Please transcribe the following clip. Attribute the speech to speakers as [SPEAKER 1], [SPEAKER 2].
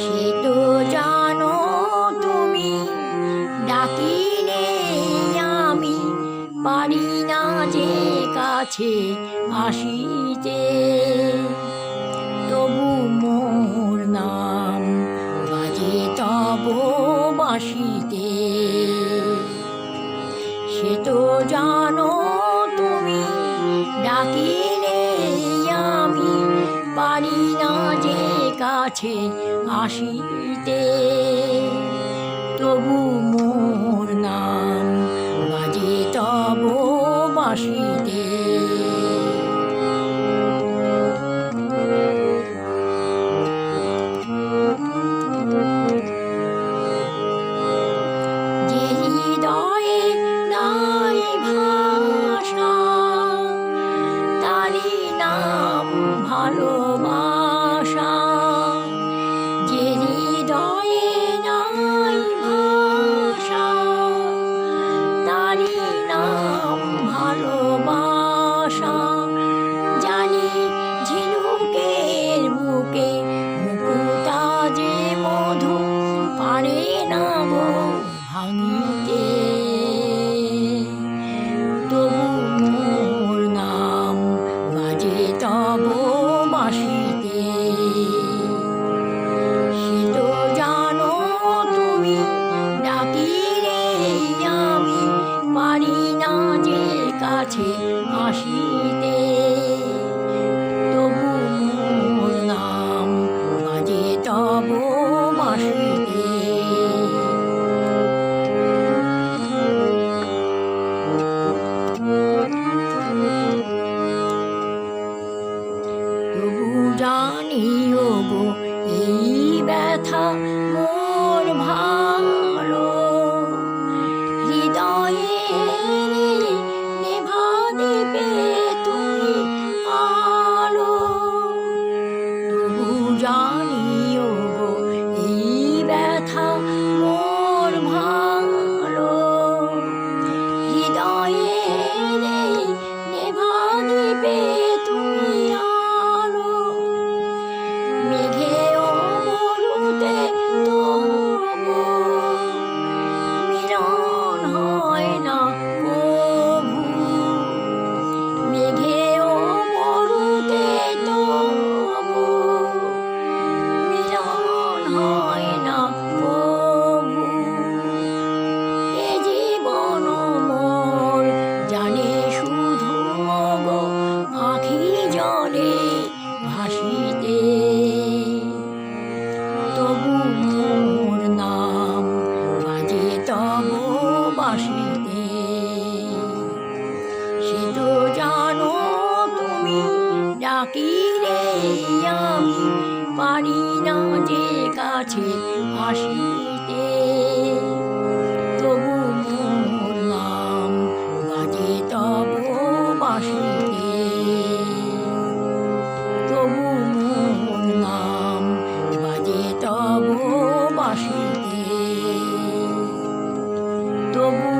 [SPEAKER 1] সে তো জানো তুমি, ডাকিলে আমি পারি না যে কাছে আসিতে। তবু মোর নাম বাজে তব বাঁশিতে। সে তো জানো তুমি, ডাকিলে আমি পারি না যে কাছে আসিতে। তবু মোর নাম বাজে তব বাঁশিতে। যে হৃদয়ে নাই ভাষা, তারি নাম ভালোবাসা। যে হৃদয়ে নাই ভাষা, তারি নাম ভালোবাসা। জানি ঝিনুকের বুকে মুকুতা যে মধু পারে না গো ভাঙিতে। তবু মোর নাম বাজে তব বাঁশিতে। সে তো জানো তুমি, ডাকিলে আমি পারি না যে কাছে আসিতে। তবু মোর নাম বাজে তব বাঁশিতে। তবু জানিও গো এই ব্যথা মোর ভালো। হৃদয়ে নেভা দিবে তুমি আলো। তবু জানিও গো এই ব্যথা মোর ভালো। হৃদয়ে নেভা দিবে তুমি আলো। মেঘেও মরুতে তবু মিলন হয় না কভু। মেঘেও মরুতে তবু মিলন হয় না কভু। এ জীবন মোর জানে শুধু গো আখি জলে ভাসিতে। তবু মোর নাম বাজে তব বাঁশিতে। সে তো জানো তুমি, ডাকিলে আমি পারি না যে কাছে আসিতে। তবু মোর নাম বাজে তব বাঁশিতে। তবু মোর নাম বাজে তব বাঁশিতে। তবু